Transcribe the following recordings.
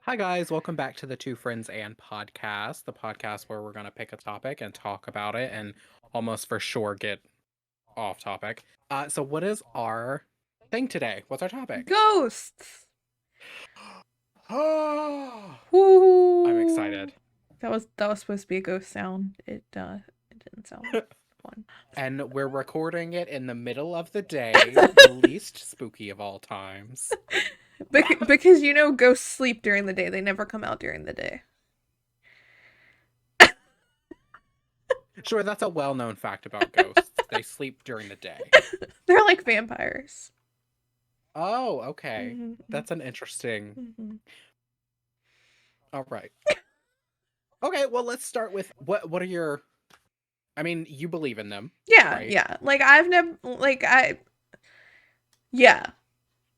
Hi, guys. Welcome back to the Two Friends and Podcast, the podcast where we're going to pick a topic and talk about it and almost for sure get off topic. So, what is our thing today? What's our topic? Ghosts. Oh, I'm Woo. excited. That was supposed to be a ghost sound. It didn't sound like one. And we're recording it in the middle of the day, the least spooky of all times. Because ghosts sleep during the day. They never come out during the day. Sure, that's a well known fact about ghosts. They sleep during the day. They're like vampires. Oh, okay. Mm-hmm. That's an interesting. Mm-hmm. All right. Okay, well, let's start with what are your I mean, you believe in them, Yeah, right? yeah. Like I've never yeah,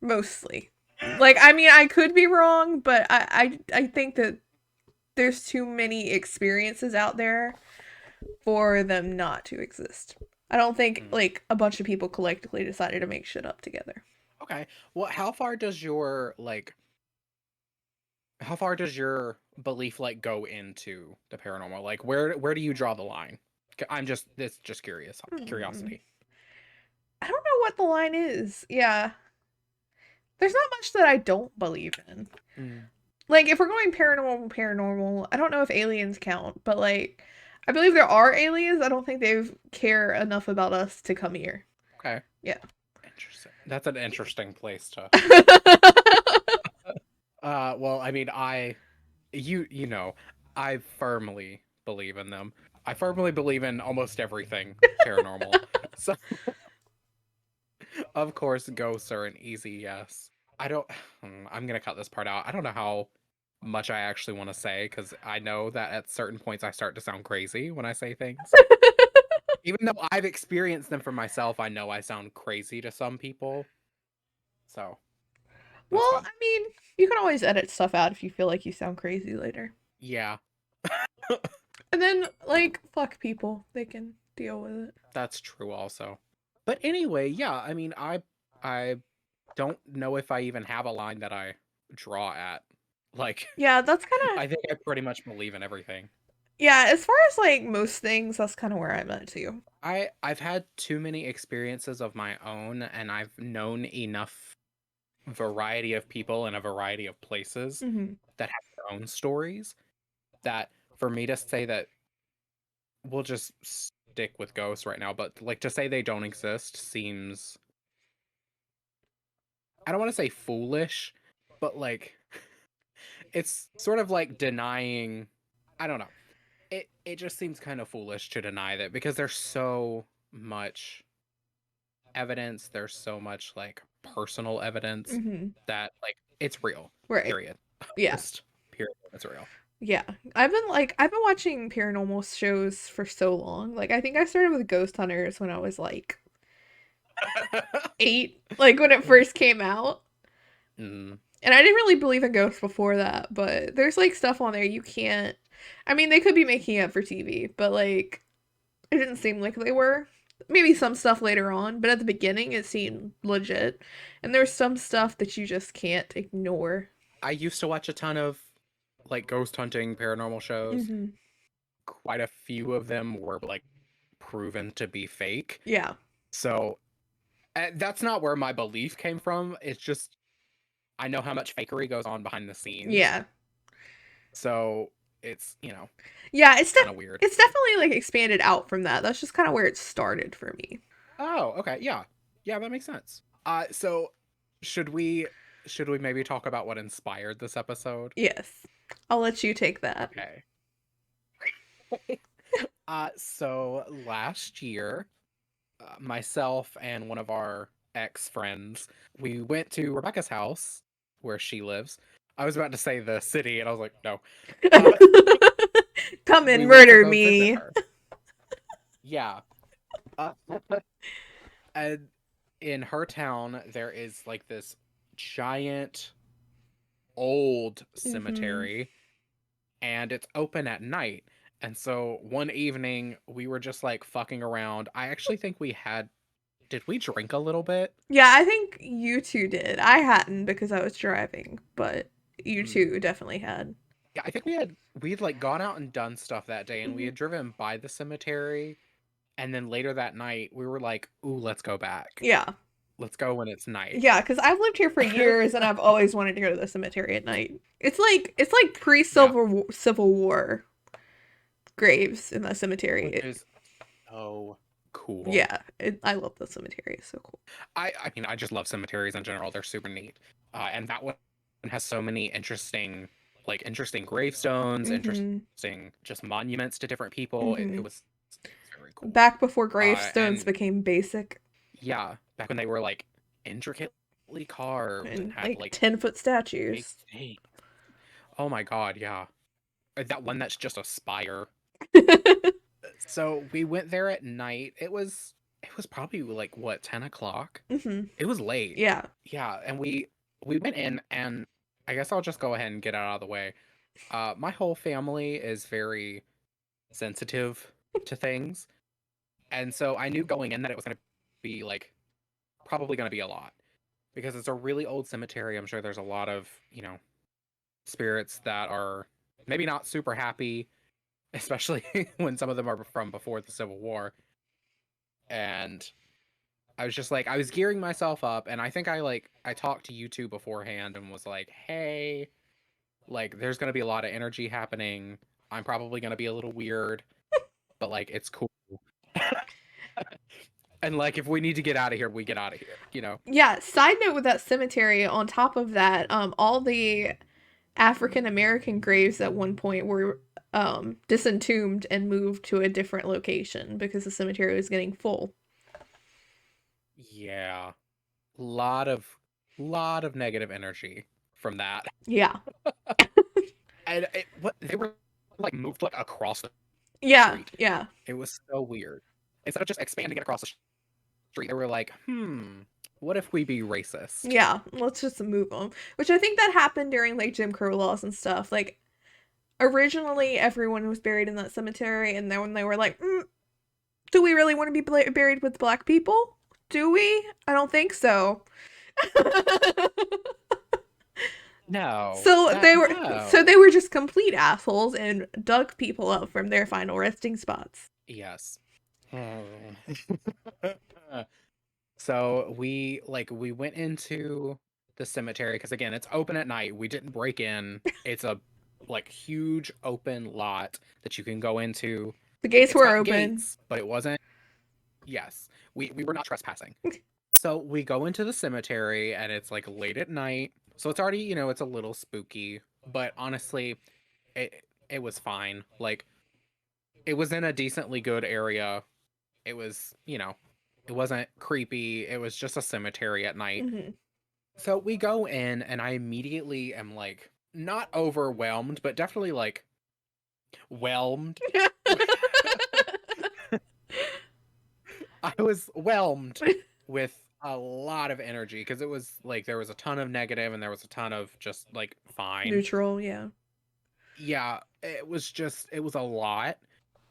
mostly. Like I mean, I could be wrong, but I think that there's too many experiences out there for them not to exist. I don't think Mm. like a bunch of people collectively decided to make shit up together. Okay. Well, how far does your belief like go into the paranormal? Like where do you draw the line? I'm just this just Hmm. curiosity. I don't know what the line is. Yeah. There's not much that I don't believe in. Mm. Like if we're going paranormal, I don't know if aliens count, but like I believe there are aliens. I don't think they care enough about us to come here. Okay. Yeah. Interesting. That's an interesting place to well, I mean, you know, I firmly believe in them. I firmly believe in almost everything paranormal. So of course, ghosts are an easy yes. I don't. I'm gonna cut this part out. I don't know how much I actually want to say because I know that at certain points I start to sound crazy when I say things. Even though I've experienced them for myself, I know I sound crazy to some people. So that's Well, fun. I mean, you can always edit stuff out if you feel like you sound crazy later. Yeah, And then, like, fuck people. They can deal with it. that's true also. But anyway, yeah. I mean, I don't know if I even have a line that I draw at. Like, Yeah, that's kind of. I think I pretty much believe in everything. Yeah, as far as, like, most things, that's kind of where I'm at, too. I've had too many experiences of my own and I've known enough variety of people in a variety of places Hmm. that have their own stories that for me to say that we'll just stick with ghosts right now, but like to say they don't exist seems I don't want to say foolish, but like it's sort of like denying I don't know. It just seems kind of foolish to deny that because there's so much evidence, there's so much like personal evidence Hmm. that like it's real. Right. Period. Yeah. Just period. It's real. Yeah. I've been watching paranormal shows for so long. Like, I think I started with Ghost Hunters when I was, like, 8, like, when it first came out. Mm, And I didn't really believe in ghosts before that, but there's, like, stuff on there you can't. I mean, they could be making it up for TV, but, like, it didn't seem like they were. Maybe some stuff later on, but at the beginning it seemed legit. And there's some stuff that you just can't ignore. I used to watch a ton of like ghost hunting paranormal shows. Hmm. Quite a few of them were like proven to be fake. Yeah. So that's not where my belief came from. It's just I know how much fakery goes on behind the scenes. Yeah. So it's, Yeah, kind of weird. it's definitely like expanded out from that. That's just kind of where it started for me. Oh, okay. Yeah. Yeah, that makes sense. So should we should we maybe talk about what inspired this episode? Yes. I'll let you take that. Okay. So last year, myself and one of our ex-friends, we went to Rebecca's house where she lives. I was about to say the city, and I was like, no. Uh, Come we and went to murder go visit me. her. Yeah. Uh, and in her town, there is like this giant old Hmm. cemetery, and it's open at night. And so one evening, we were just like fucking around. I actually think did we drink a little bit? Yeah, I think you two did. I hadn't because I was driving, but you Mm. two definitely had. Yeah, I think we'd like gone out and done stuff that day, and we Hmm. had driven by the cemetery, and then later that night we were like, "Ooh, let's go back. Yeah. Let's go when it's night." Yeah, because I've lived here for years and I've always wanted to go to the cemetery at night. It's like pre Yeah, Civil War graves in the cemetery. which is so cool. Yeah, I love the cemetery. It's so cool. I mean, I just love cemeteries in general. They're super neat. And that one has so many interesting gravestones, Hmm. interesting just monuments to different people. It Hmm. was very cool. Back before gravestones And became basic yeah, back when they were like intricately carved and and had like like 10-foot big statues. things. Oh my God, yeah. That one that's just a spire. So we went there at night. It was probably like what, 10 o'clock? Hmm. It was late. Yeah. Yeah, and we went in, and I guess I'll just go ahead and get it out of the way. My whole family is very sensitive to things, and so I knew going in that it was gonna be like probably gonna be a lot because it's a really old cemetery. I'm sure there's a lot of, spirits that are maybe not super happy, especially when some of them are from before the Civil War. And I was just like, I was gearing myself up, and I think I talked to you two beforehand and was like, hey, like there's gonna be a lot of energy happening. I'm probably gonna be a little weird, but like it's cool. And like if we need to get out of here, we get out of here. Yeah, side note with that cemetery, on top of that, all the African American graves at one point were disentombed and moved to a different location because the cemetery was getting full. Yeah. Lot of negative energy from that. Yeah. And they were like moved like across the Yeah, street. yeah. It was so weird. Instead of just expanding it across the street, they were like, what if we be racist? Yeah, let's just move them. Which I think that happened during like Jim Crow laws and stuff. Like originally everyone was buried in that cemetery and then when they were like, do we really want to be buried with black people? Do we? I don't think so. No. That So no. they were just complete assholes and dug people up from their final resting spots. Yes. So we went into the cemetery because again, it's open at night. We didn't break in. It's a like huge open lot that you can go into. The gates It's were got open. gates, but it wasn't. Yes, we were not trespassing. So we go into the cemetery and it's like late at night. So it's already, it's a little spooky, but honestly, it was fine. Like it was in a decently good area. It was, it wasn't creepy. It was just a cemetery at night. Hmm. So we go in and I immediately am like not overwhelmed, but definitely like whelmed. I was whelmed with a lot of energy because it was like there was a ton of negative and there was a ton of just like fine. Neutral, yeah. Yeah, it was a lot.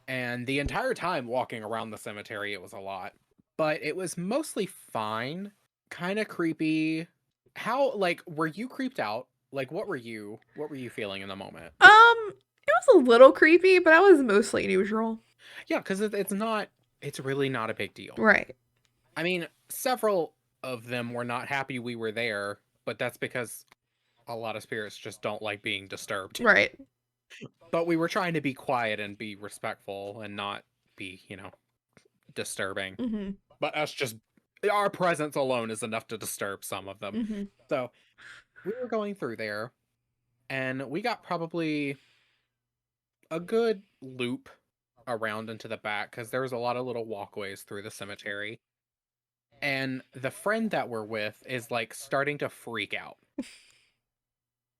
And the entire time walking around the cemetery, it was a lot. But it was mostly fine, kind of creepy. How, like, were you creeped out? Like, what were you feeling in the moment? It was a little creepy, but I was mostly neutral. Yeah, because it's really not a big deal. Right. I mean, several of them were not happy we were there, but that's because a lot of spirits just don't like being disturbed. Right. But we were trying to be quiet and be respectful and not be, disturbing. Hmm. But our presence alone is enough to disturb some of them. Hmm. So we were going through there, and we got probably a good loop around into the back because there was a lot of little walkways through the cemetery. And the friend that we're with is like starting to freak out.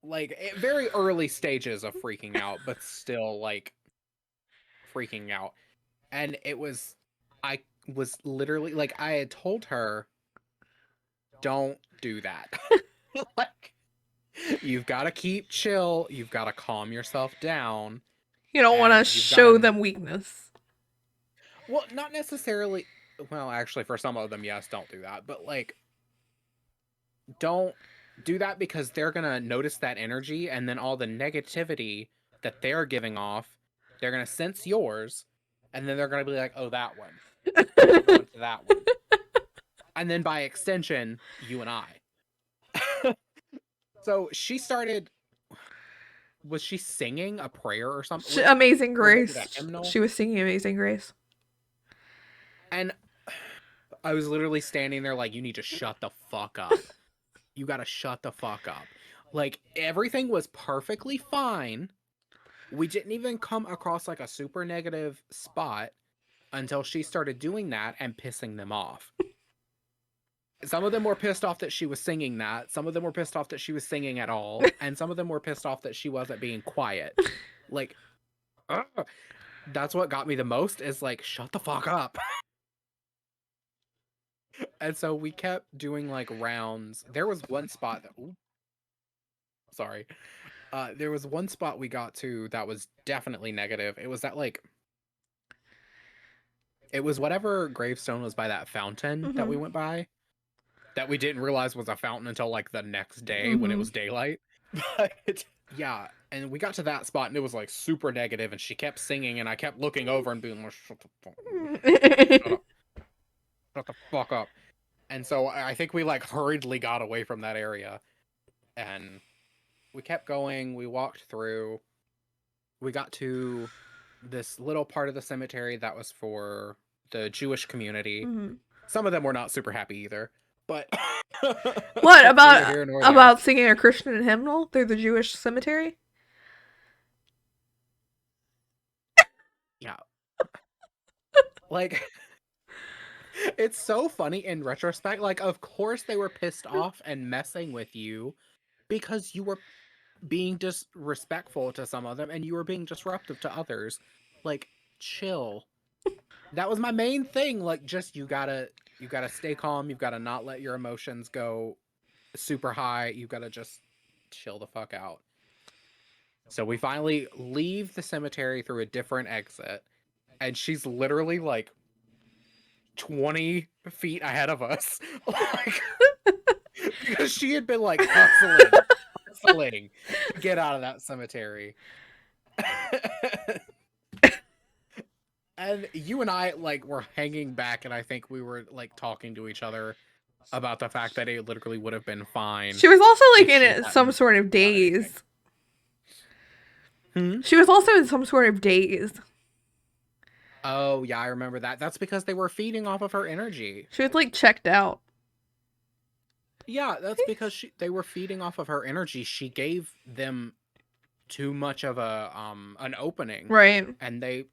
Like very early stages of freaking out, but still like freaking out. And I was literally like, I had told her, don't do that. Like, you've got to keep chill. You've got to calm yourself down. You don't want to And you've got show to, them weakness. well, not necessarily. Well, actually, for some of them, yes, don't do that. But like, don't. do that because they're gonna notice that energy, and then all the negativity that they're giving off, they're gonna sense yours, and then they're gonna be like, "Oh, that one. We're going to that one," and then by extension, you and I. So she started. Was she singing a prayer or something? Amazing Or was it a Grace. hymnal? She was singing Amazing Grace. And I was literally standing there like, you need to shut the fuck up. You gotta shut the fuck up. Like, everything was perfectly fine. We didn't even come across like a super negative spot until she started doing that and pissing them off. Some of them were pissed off that she was singing that. Some of them were pissed off that she was singing at all. And some of them were pissed off that she wasn't being quiet. Like, ugh. That's what got me the most is like, shut the fuck up. And so we kept doing like rounds. There was one spot that, ooh, sorry. There was one spot we got to that was definitely negative. It was that like, it was whatever gravestone was by that fountain that we Mhm. went by that we didn't realize was a fountain until like the next day when it Mhm. was daylight. But yeah, and we got to that spot and it was like super negative, and she kept singing, and I kept looking over and being like, shut the fuck, shut up, shut the fuck up. And so I think we like hurriedly got away from that area, and we kept going. We walked through. We got to this little part of the cemetery that was for the Jewish community. Mhm. Some of them were not super happy either, but What neither about here nor there. singing a Christian hymnal through the Jewish cemetery? Yeah, like it's so funny in retrospect. Like, of course they were pissed off and messing with you because you were being disrespectful to some of them and you were being disruptive to others. Like, chill. That was my main thing. Like, just you gotta stay calm. You've got to not let your emotions go super high. You've got to just chill the fuck out. So we finally leave the cemetery through a different exit, and she's literally like 20 feet ahead of us. Like, because she had been like hustling to get out of that cemetery. And you and I like were hanging back, and I think we were like talking to each other about the fact that it literally would have been fine She was also like if in she some hadn't sort of done anything. daze. Hmm? She was also in some sort of daze. Oh yeah, I remember that. That's because they were feeding off of her energy. She was like checked out. Yeah, that's because they were feeding off of her energy. She gave them too much of a an opening, Right. and they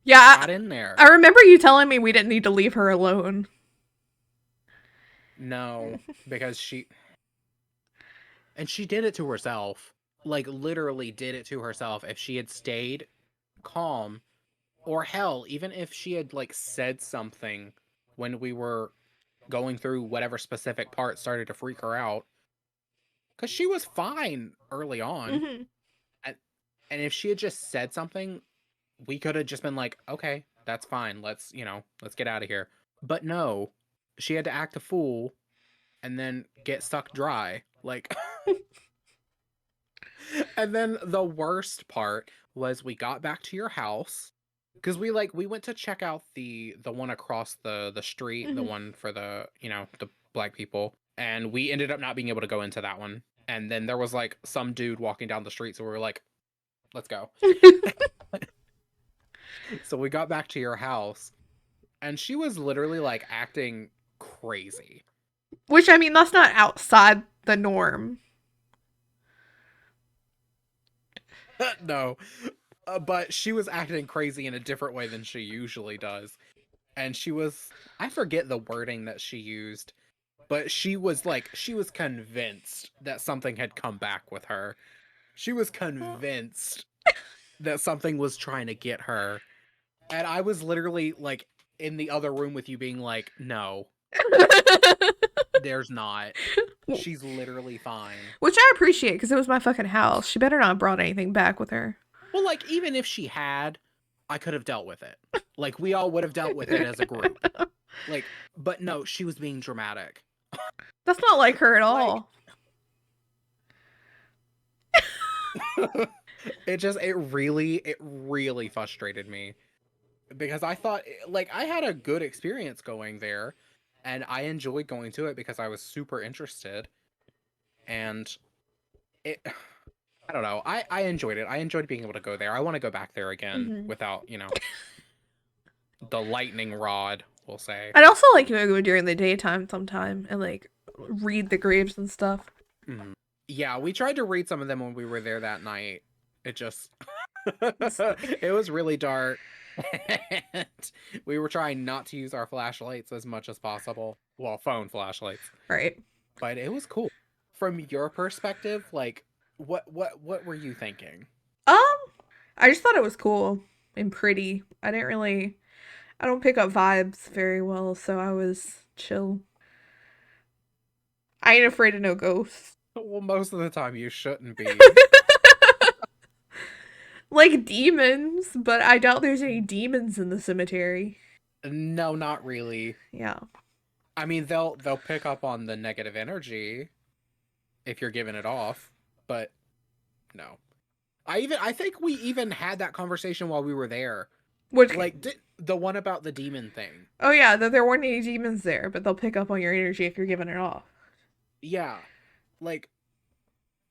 Yeah, got in there. I remember you telling me we didn't need to leave her alone. No, because she did it to herself. Like, literally did it to herself. If she had stayed calm, or hell, even if she had like said something when we were going through whatever specific part started to freak her out, because she was fine early on. Hmm. And, and if she had just said something, we could have just been like, okay, that's fine. Let's get out of here. But no, she had to act a fool and then get sucked dry. Like, and then the worst part was we got back to your house because we went to check out the one across the street, the Hmm. one for the black people, and we ended up not being able to go into that one. And then there was like some dude walking down the street, so we were like, let's go. So we got back to your house, and she was literally like acting crazy. Which, I mean, that's not outside the norm. No, but she was acting crazy in a different way than she usually does. And I forget the wording that she used, but she was convinced that something had come back with her. She was convinced that something was trying to get her. And I was literally like in the other room with you being like, no, there's not. She's literally fine. Which I appreciate because it was my fucking house. She better not have brought anything back with her. Well, like, even if she had, I could have dealt with it. Like, we all would have dealt with it as a group. Like, but no, she was being dramatic. That's not like her at Like, all. it really frustrated me because I thought like I had a good experience going there and I enjoyed going to it because I was super interested and it I don't know. I enjoyed it. I enjoyed being able to go there. I want to go back there again Hmm. without, the lightning rod, we'll say. I'd also like to go during the daytime sometime and like read the graves and stuff. Mhm. Yeah, we tried to read some of them when we were there that night. It just It's, it was really dark. And we were trying not to use our flashlights as much as possible. Well, phone flashlights. right. But it was cool. From your perspective, like what were you thinking? Um, I just thought it was cool and pretty. I don't pick up vibes very well, so I was chill. I ain't afraid of no ghosts. Well, most of the time you shouldn't be. Like demons, but I doubt there's any demons in the cemetery. No, not really. Yeah. I mean, they'll pick up on the negative energy if you're giving it off, but no. I think we even had that conversation while we were there. Which, Like the one about the demon thing. oh yeah, that there weren't any demons there, but they'll pick up on your energy if you're giving it off. Yeah. Like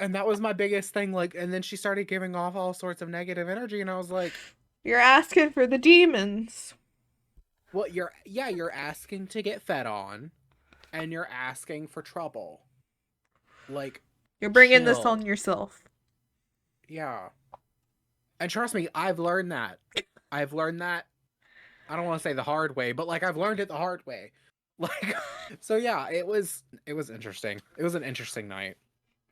and that was my biggest thing like and then she started giving off all sorts of negative energy and I was like, You're asking for the demons. "Well, you're asking to get fed on and you're asking for trouble. Like You're bringing this chill." on yourself. Yeah. And trust me, I've learned that. I've learned that I don't want to say the hard way, but like I've learned it the hard way. Like so yeah, it was interesting. It was an interesting night.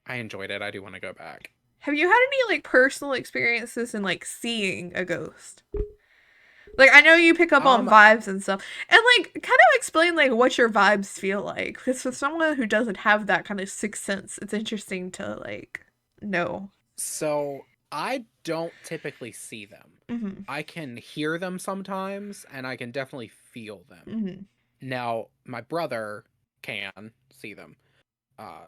I enjoyed it. I do want to go back. Have you had any like personal experiences in like seeing a ghost? Like I know you pick up on Um vibes and stuff. And like kind of explain like what your vibes feel like. Because for someone who doesn't have that kind of sixth sense, it's interesting to like know. so I don't typically see them. Mhm. I can hear them sometimes and I can definitely feel them. Mhm. Now, my brother can see them. Uh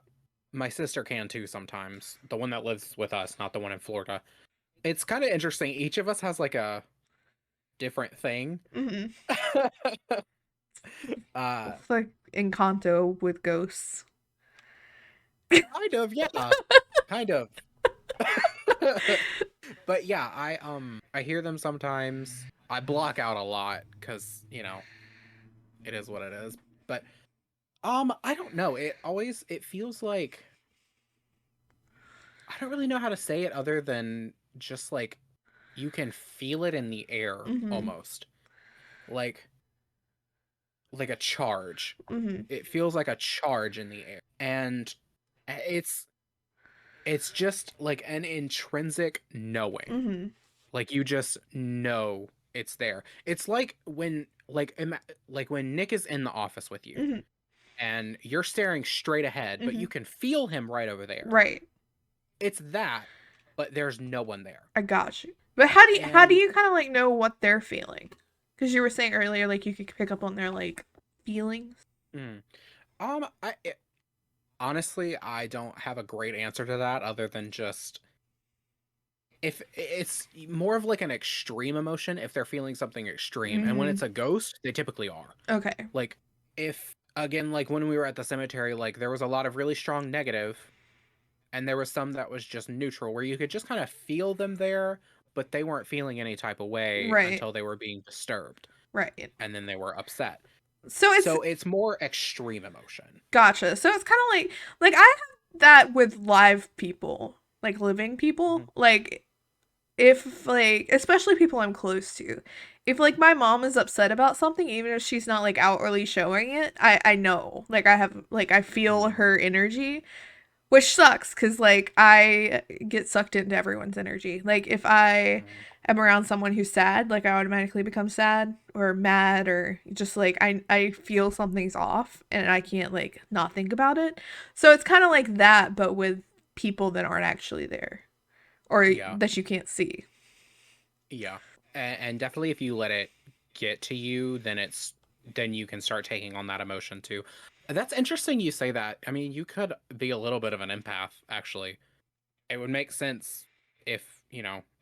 my sister can too sometimes. The one that lives with us, not the one in Florida. It's kind of interesting. Each of us has like a different thing. Mhm. uh It's like Encanto with ghosts. Kind of, yeah. Kind of. But yeah, I hear them sometimes. I block out a lot cuz, it is what it is. But I don't know. It feels like I don't really know how to say it other than just like you can feel it in the air Mhm. almost. Like like a charge. Mhm. It feels like a charge in the air. And it's it's just like an intrinsic knowing. Mhm. Like you just know it's there. It's like when like when Nick is in the office with you Mhm. and you're staring straight ahead, but Mhm. you can feel him right over there. Right. It's that, but there's no one there. I got you. But how do And you kind of like know what they're feeling? Because you were saying earlier like you could pick up on their like feelings. mm, honestly, I don't have a great answer to that other than just if it's more of like an extreme emotion if they're feeling something extreme. And when Mm. it's a ghost, they typically are. Okay. Like if again like when we were at the cemetery like there was a lot of really strong negative and there was some that was just neutral where you could just kind of feel them there but they weren't feeling any type of way Right. until they were being disturbed Right. and then they were upset. So it's So it's more extreme emotion. gotcha. So it's kind of like I have that with live people, like living people. Mhm. Like if like especially people I'm close to. If like my mom is upset about something, even if she's not like outwardly showing it, I know. Like I feel Mm, her energy. Which sucks because, like, I get sucked into everyone's energy. Like, if I mm. am around someone who's sad, like, I automatically become sad or mad or just, like, I feel something's off and I can't, like, not think about it. So it's kind of like that, but with people that aren't actually there or Yeah, that you can't see. yeah, and definitely if you let it get to you then you can start taking on that emotion too. That's interesting you say that. I mean, you could be a little bit of an empath actually. It would make sense if,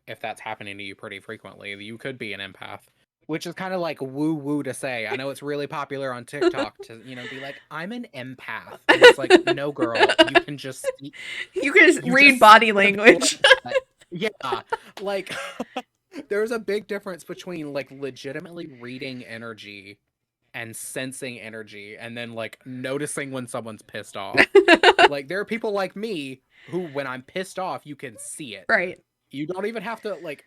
if that's happening to you pretty frequently, you could be an empath. Which is kind of like woo woo to say. I know it's really popular on TikTok to, be like, I'm an empath. And it's like, no, girl, you can just see, You can just you read just see body the people language. that, yeah, like there's a big difference between like legitimately reading energy and sensing energy and then like noticing when someone's pissed off. Like there are people like me who when I'm pissed off, you can see it. Right. You don't even have to like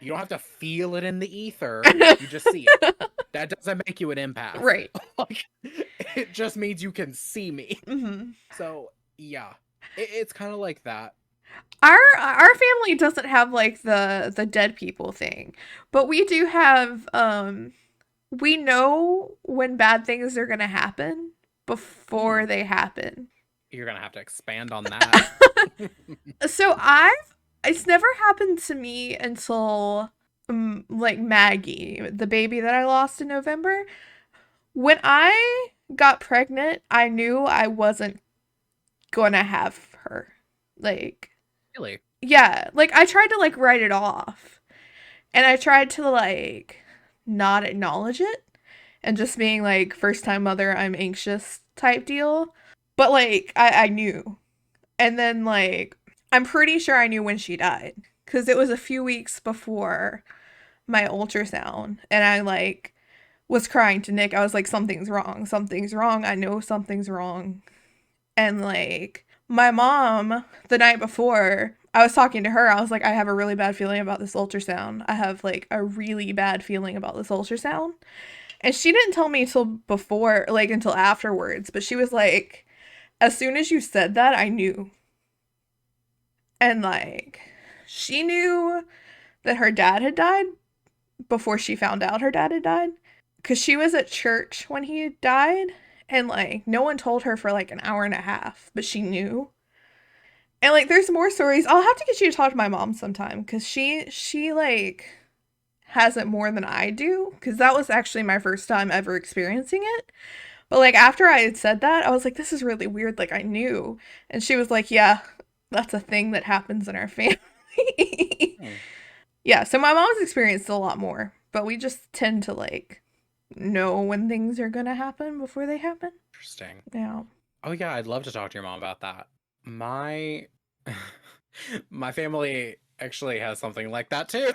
you don't have to feel it in the ether. You just see it. That doesn't make you an empath. Right. Like it just means you can see me. Hmm. So, yeah. It's kind of like that. Our family doesn't have like the dead people thing, but we do have we know when bad things are gonna happen before Hmm. they happen. You're going to have to expand on that. So it's never happened to me until like Maggie, the baby that I lost in November. When I got pregnant, I knew I wasn't gonna have her. Like, Really? yeah, like I tried to like write it off. And I tried to like not acknowledge it and just being like first time mother, I'm anxious type deal. But like I knew. And then like I'm pretty sure I knew when she died cuz it was a few weeks before my ultrasound and I like was crying to Nick. I was like something's wrong. Something's wrong. I know something's wrong. And like my mom, the night before, I was talking to her. I was like, I have a really bad feeling about this ultrasound. I have like a really bad feeling about this ultrasound. And she didn't tell me till before, like until afterwards. But she was like, as soon as you said that, I knew. And like, she knew that her dad had died before she found out her dad had died. Because she was at church when he died. And like, no one told her for like an hour and a half, but she knew. And like there's more stories. I'll have to get you to talk to my mom sometime cuz she like has it more than I do cuz that was actually my first time ever experiencing it. But like after I had said that, I was like this is really weird like I knew. And she was like, "Yeah, that's a thing that happens in our family." Hmm. Yeah, so my mom's experienced a lot more, but we just tend to like know when things are going to happen before they happen. Interesting. Yeah. Oh yeah, I'd love to talk to your mom about that. My my family actually has something like that too.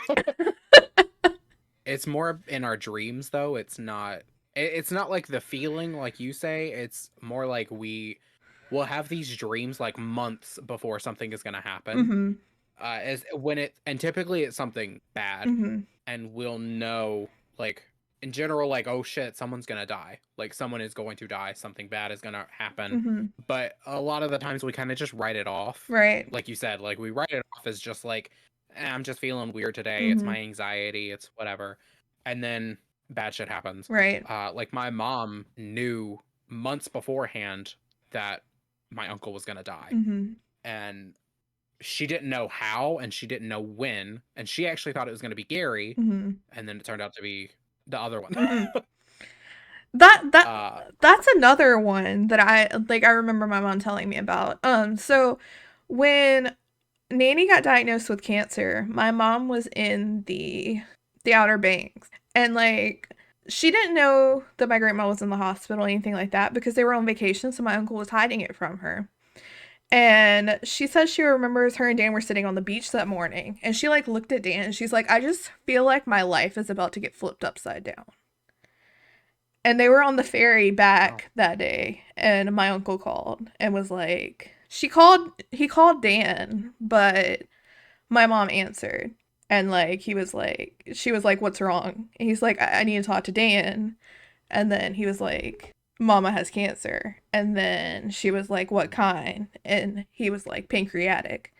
It's more in our dreams though. It's not like the feeling like you say. It's more like will have these dreams like months before something is going to happen. Mhm. As when it and typically it's something bad Mhm. and we'll know like in general like oh shit someone's gonna die, like someone is going to die, something bad is gonna happen, Mhm. but a lot of the times we kind of just write it off, Right. like you said, like we write it off as just like I'm just feeling weird today, it's Mhm. my anxiety, it's whatever, and then bad shit happens. Right. Like my mom knew months beforehand that my uncle was gonna die, Mhm. and she didn't know how and she didn't know when, and she actually thought it was going to be Gary, Mhm. and then it turned out to be the other one. Mhm. That that uh that's another one that I remember my mom telling me about. So when Nanny got diagnosed with cancer, my mom was in the Outer Banks and like she didn't know that my grandma was in the hospital or anything like that because they were on vacation, so my uncle was hiding it from her. And she says she remembers her and Dan were sitting on the beach that morning and she like looked at Dan and she's like, I just feel like my life is about to get flipped upside down. And they were on the ferry wow. back that day, and my uncle called and was like, he called Dan, but my mom answered. And like, she was like, what's wrong? And he's like, I need to talk to Dan. And then he was like, Mama has cancer. And then she was like, what kind? And he was like, pancreatic,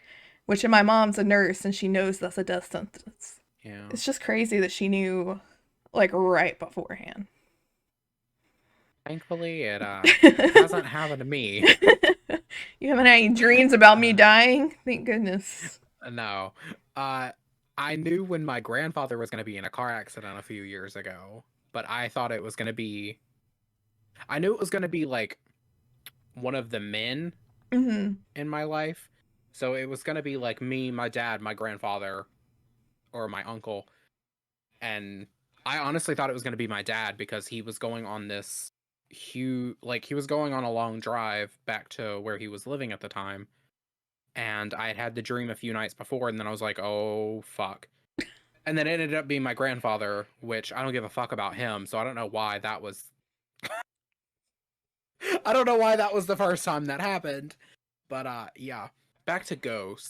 which my mom's a nurse and she knows that's a death sentence. Yeah, It's just crazy that she knew like right beforehand. thankfully it hasn't happened to me. You haven't had any dreams about me uh dying? Thank goodness. no. uh I knew when my grandfather was going to be in a car accident a few years ago, but I knew it was going to be like one of the men Hmm. in my life, So it was going to be like me, my dad, my grandfather, or my uncle. And I honestly thought it was going to be my dad because he was going on this huge, like, he was going on a long drive back to where he was living at the time. And I had had the dream a few nights before, and then I was like, oh, fuck. And then it ended up being my grandfather, which I don't give a fuck about him. So I don't know why that was. I don't know why that was the first time that happened. But yeah. Back to ghosts.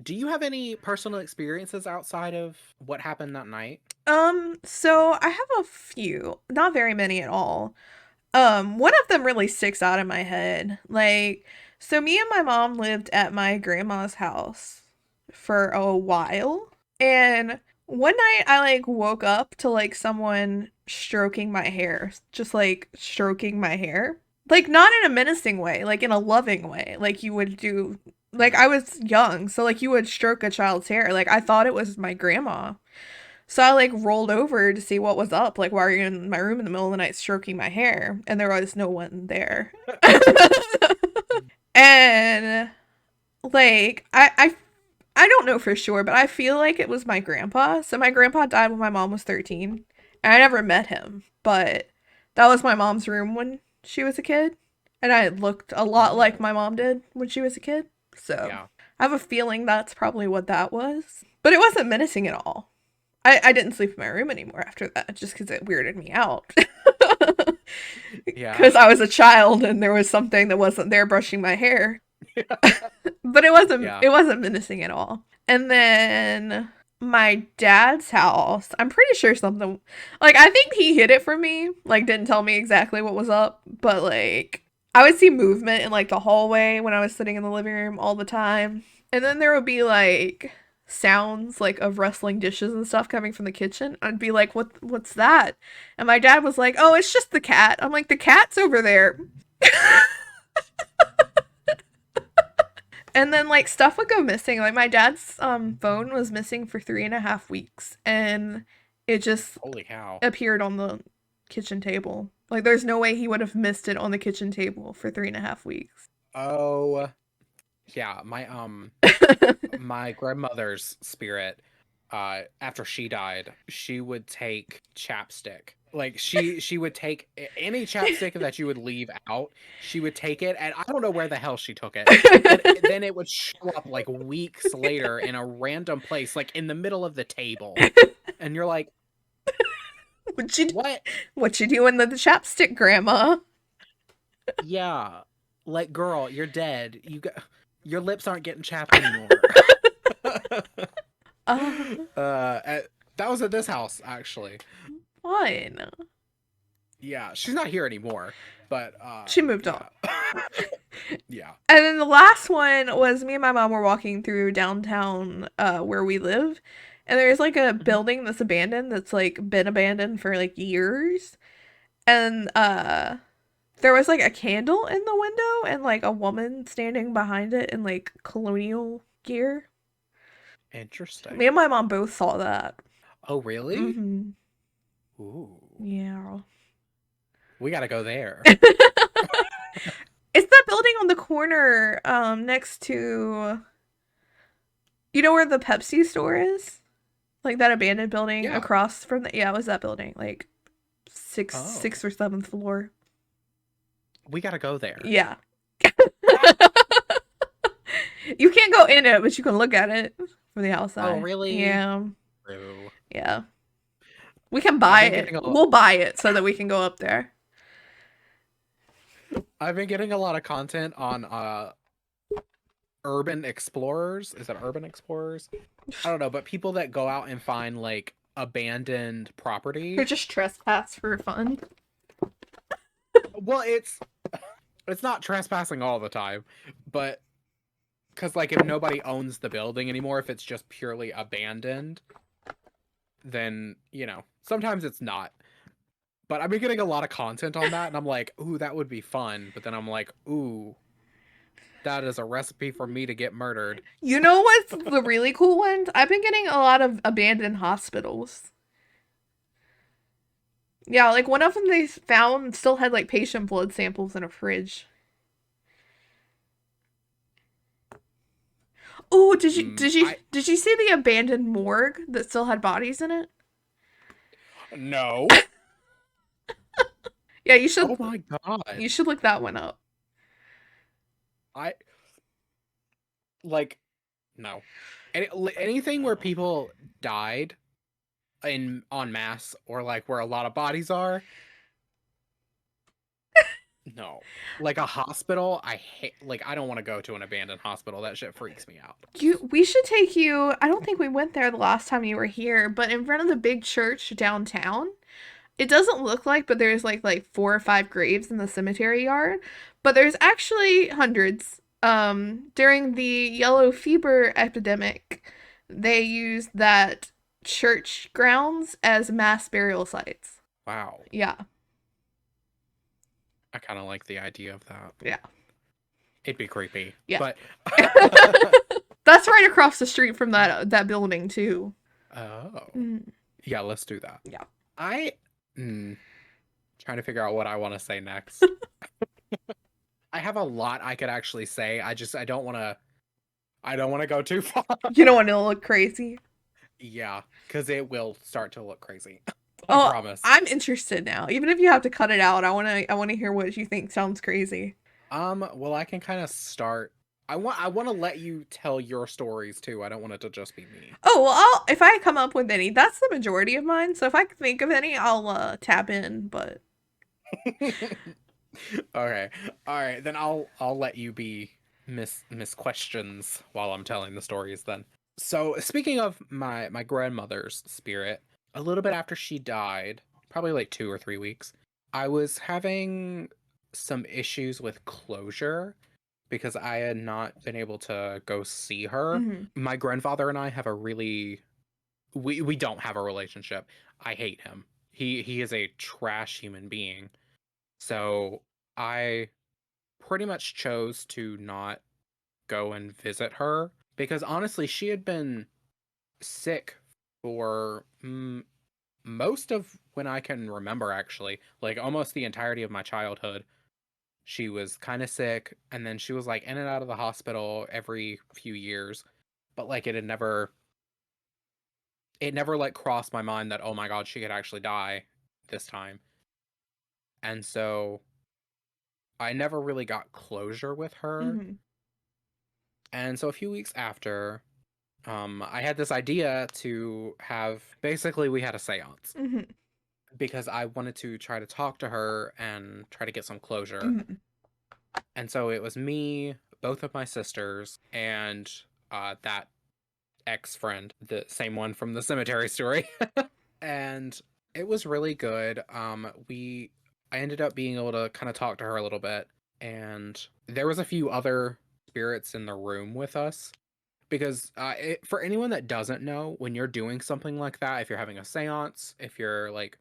Do you have any personal experiences outside of what happened that night? So I have a few, not very many at all. One of them really sticks out in my head. Like, so me and my mom lived at my grandma's house for a while, and one night I like woke up to like someone stroking my hair, just like stroking my hair. Like not in a menacing way, like in a loving way, like you would do. Like Mhm. I was young, so like you would stroke a child's hair. Like I thought it was my grandma. So I like rolled over to see what was up, like while you're in my room in the middle of the night stroking my hair, and there was no one there. And like I don't know for sure, but I feel like it was my grandpa. So my grandpa died when my mom was 13, and I never met him, but that was my mom's room when she was a kid, and I looked a lot like Oh, my mom did when she was a kid. So yeah. I have a feeling that's probably what that was. But it wasn't menacing at all. I didn't sleep in my room anymore after that just because it weirded me out. Yeah. Because I was a child and there was something that wasn't there brushing my hair. But Yeah. it wasn't menacing at all. And then my dad's house, I'm pretty sure something like I think he hid it from me, like didn't tell me exactly what was up, but like I would see movement in like the hallway when I was sitting in the living room all the time. And then there would be like sounds like of rustling dishes and stuff coming from the kitchen. I'd be like, what's that?" And my dad was like, "Oh, it's just the cat." I'm like, "The cat's over there." And then like stuff would go missing. Like my dad's phone was missing for 3.5 weeks, and it just Holy cow. appeared on the kitchen table. Like there's no way he would have missed it on the kitchen table for 3.5 weeks. Oh, yeah. My grandmother's spirit, after she died, she would take chapstick. Like she would take any chapstick that you would leave out, she would take it, and I don't know where the hell she took it, but then it would show up like weeks later in a random place, like in the middle of the table. And you're like, what you what? what you doing with the chapstick, Grandma? Yeah. Like, girl, you're dead. Your lips aren't getting chapped anymore. Uh, That was at this house, actually. fine. Yeah, she's not here anymore, but She moved on. yeah. Yeah. And then the last one was me and my mom were walking through downtown where we live. And there's like a Mhm. building that's abandoned that's like been abandoned for like years. And there was like a candle in the window and like a woman standing behind it in like colonial gear. Me Interesting. and my mom both saw that. Oh, really? Mhm. Ooh. Yeah. We gotta go there. It's that building on the corner next to you know where the Pepsi store is? Like that abandoned building Yeah. across from the yeah, it was that building. Like Oh. sixth or seventh floor. We gotta go there. Yeah. You can't go in it, but you can look at it from the Oh, outside. really? Yeah. True. Yeah. We can I've buy been it. getting We'll buy it so that we can go up there. I've been getting a lot of content on urban explorers. Is that urban explorers? I don't know, but people that go out and find like abandoned Or property. just trespass for fun. Well, it's not trespassing all the time, but because like if nobody owns the building anymore, if it's just purely abandoned, then sometimes it's not. But I've been getting a lot of content on that, and I'm like, ooh, that would be fun. But then I'm like, ooh, that is a recipe for me to get murdered. You know what's the really cool ones? I've been getting a lot of abandoned hospitals. Yeah, like one of them they found still had like patient blood samples in a fridge. Oh, I did you see the abandoned morgue that still had bodies in it? no. Yeah, Oh my god. you should look that one up. I like no. Anything where people died in en masse or like where a lot of bodies are, no. Like a hospital, I hate like I don't want to go to an abandoned hospital. That shit freaks me out. We should take you. I don't think we went there the last time you were here, but in front of the big church downtown, it doesn't look like, but there's like 4 or 5 graves in the cemetery yard. But there's actually hundreds. During the yellow fever epidemic, they used that church grounds as mass burial sites. Wow. Yeah, I kind of like the idea of that. yeah, It'd be creepy. yeah. But That's right across the street from that building too. oh. Mm, Yeah, let's do that. yeah. I mm, trying to figure out what I want to say next. I have a lot I could actually say. I don't want to go too far. You don't want to look crazy. Yeah, cuz it will start to look crazy. I Oh, promise. I'm interested now. Even if you have to cut it out, I want to hear what you think sounds crazy. Well, I can kind of start. I want to let you tell your stories too. I don't want it to just be me. Oh, well, if I come up with any, that's the majority of mine. So if I can think of any, I'll tap in, but Okay. All right, then I'll let you be Miss Questions while I'm telling the stories then. So, speaking of my grandmother's spirit, a little bit after she died, probably like 2 or 3 weeks, I was having some issues with closure because I had not been able to go see her. mhm. My grandfather and I have a really we don't have a relationship. I hate him. He is a trash human being. So, I pretty much chose to not go and visit her because honestly, she had been sick for most of when I can remember, actually. Like almost the entirety of my childhood. She was kind of sick, and then she was like in and out of the hospital every few years. But like it never like crossed my mind that oh my god, she could actually die this time. And so I never really got closure with her. Mhm. And so a few weeks after, I had this idea to have basically we had a seance Mhm. because I wanted to try to talk to her and try to get some closure. Mhm. And so it was me, both of my sisters, and that ex friend, the same one from the cemetery story. And it was really good. I ended up being able to kind of talk to her a little bit, and there was a few other spirits in the room with us because for anyone that doesn't know, when you're doing something like that, if you're having a seance, if you're like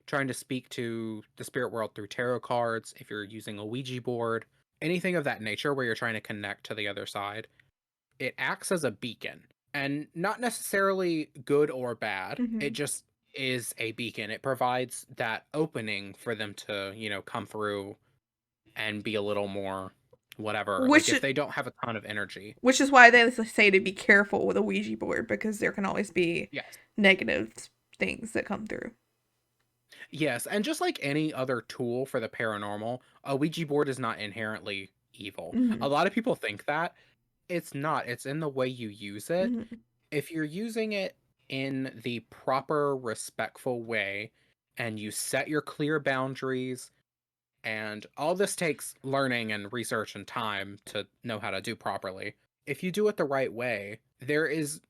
trying to speak to the spirit world through tarot cards, if you're using a Ouija board, anything of that nature where you're trying to connect to the other side, it acts as a beacon. And not necessarily good or bad, it Mhm. just is a beacon. It provides that opening for them to, come through and be a little more whatever. Like Which if they don't have a ton of energy. which is why they say to be careful with a Ouija board because there can always be Yes. negative things that come through. Yes, and just like any other tool for the paranormal, a Ouija board is not inherently evil. A Mhm. lot of people think that. It's not. It's in the way you use it. Mhm. If you're using it in the proper, respectful way, and you set your clear boundaries, and all this takes learning and research and time to know how to do properly. If you do it the right way, there's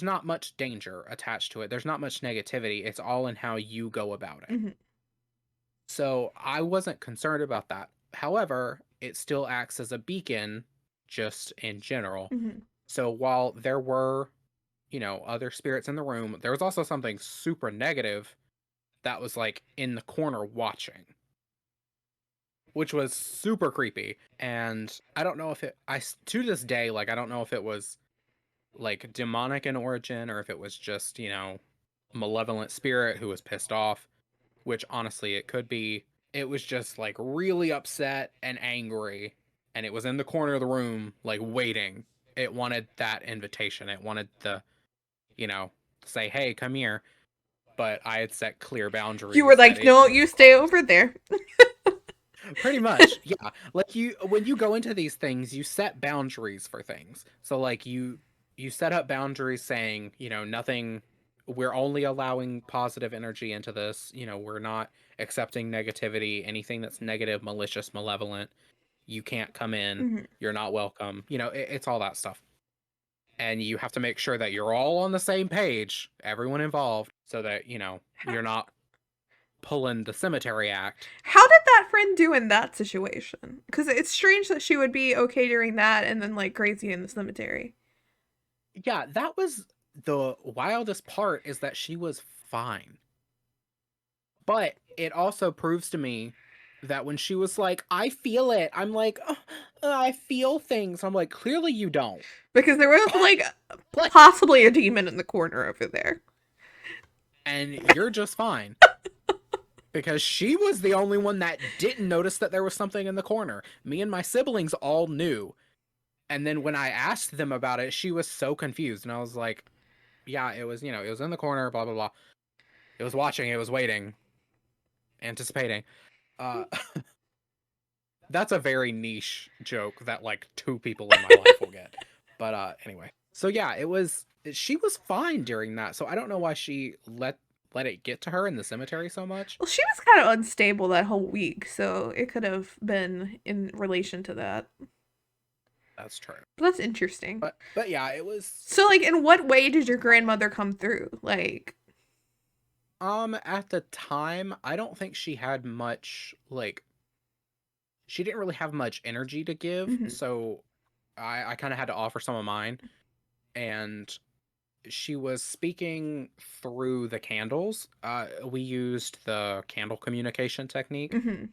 not much danger attached to it. There's not much negativity. It's all in how you go about it. Mhm. So I wasn't concerned about that. However, it still acts as a beacon just in general. Mhm. So while there were, other spirits in the room, there was also something super negative that was like in the corner watching, which was super creepy. And I don't know if to this day, like, I don't know if it was like demonic in origin or if it was just, malevolent spirit who was pissed off, which honestly it could be. It was just like really upset and angry, and it was in the corner of the room, like waiting. It wanted that invitation. It wanted the, you know, say, hey, come here. But I had set clear You were boundaries that like, it no, couldn't you stay cross. over there. Pretty much, yeah. Like you, when you go into these things, you set boundaries for things. So like you set up boundaries saying, nothing. We're only allowing positive energy into this. We're not accepting negativity. Anything that's negative, malicious, malevolent, you can't come in. Hmm. You're not welcome. It's all that stuff. And you have to make sure that you're all on the same page, everyone involved, so that you're not pulling the cemetery act. How did that friend do in that situation? Because it's strange that she would be okay during that and then like crazy in the cemetery. Yeah, that was the wildest part, is that she was fine. But it also proves to me that when she was like, I feel it, I'm like, I feel things. I'm like, clearly you don't. Because there was like Like, possibly a demon in the corner over there. and you're just fine. Because she was the only one that didn't notice that there was something in the corner. Me and my siblings all knew. And then when I asked them about it, she was so confused. And I was like, yeah, it was in the corner, blah, blah, blah. It was watching, it was waiting, anticipating. Uh, that's a very niche joke that like two people in my life will get. But anyway. So yeah, she was fine during that. So I don't know why she let it get to her in the cemetery so much. Well, she was kind of unstable that whole week, so it could have been in relation to that. That's true. But that's interesting. But yeah, it was So, like, in what way did your grandmother come through? Like, at the time, I don't think she had much, like, she didn't really have much energy to give, mhm, so I kind of had to offer some of mine. And she was speaking through the candles. We used the candle communication technique, mhm,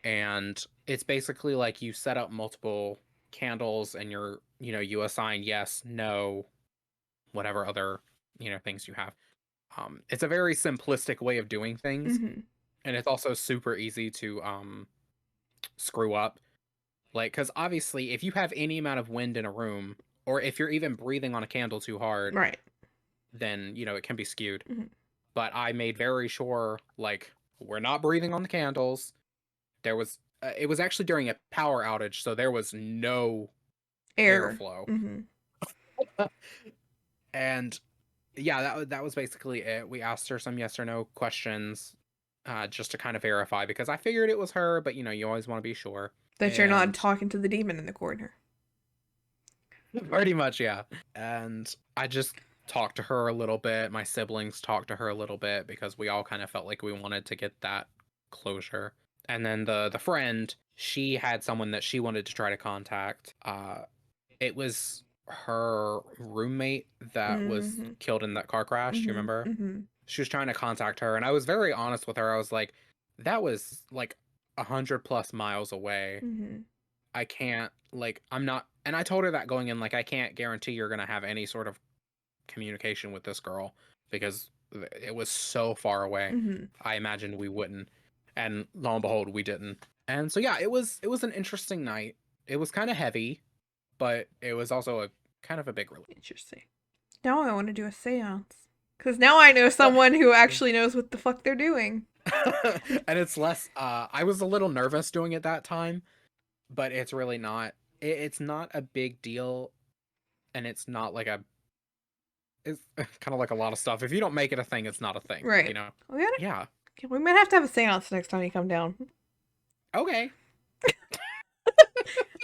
and it's basically like you set up multiple candles, and you assign yes, no, whatever other things you have. It's a very simplistic way of doing things, mhm, and it's also super easy to screw up. Like, because obviously, if you have any amount of wind in a room, or if you're even breathing on a candle too hard, right. then it can be skewed. Mhm. But I made very sure, like, we're not breathing on the candles. It was actually during a power outage, so there was no Air. airflow. Mhm. And yeah, that was basically it. We asked her some yes or no questions, just to kind of verify, because I figured it was her, but you always want to be sure. That you're not And talking to the demon in the corner. pretty much, yeah. And I just talked to her a little bit. My siblings talked to her a little bit, because we all kind of felt like we wanted to get that closure. And then the friend, she had someone that she wanted to try to contact. It was her roommate that was Mhm. killed in that car crash. You Mhm. remember? Mhm. She was trying to contact her, and I was very honest with her. I was like, that was like 100+ miles away. Mhm. I can't, like, I'm not, and I told her that going in, like, I can't guarantee you're gonna have any sort of communication with this girl, because it was so far away. Mhm. I imagined we wouldn't, and lo and behold, we didn't. And so yeah, it was an interesting night. It was kind of heavy, but it was also a kind of a big relief. Interesting. Now I want to do a seance. Because now I know someone who actually knows what the fuck they're doing. And it's less, I was a little nervous doing it that time, but it's really not, it's not a big deal. And it's not like it's kind of like a lot of stuff. If you don't make it a thing, it's not a thing, Right. We gotta. Yeah. We might have to have a seance next time you come down. Okay.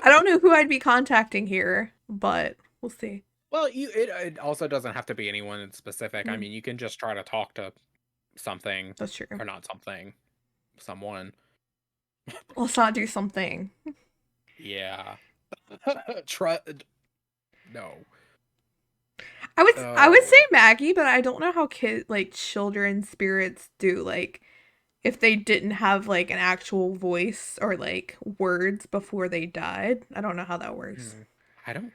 I don't know who I'd be contacting here, but we'll see. Well, it also doesn't have to be anyone in specific. I Mm, mean, you can just try to talk to something, that's true. or not something, someone. Let's not do something. Yeah. Try no. I would say Oh. Maggie, but I don't know how children spirits do like if they didn't have like an actual voice or like words before they died. I don't know how that works. Hmm. I don't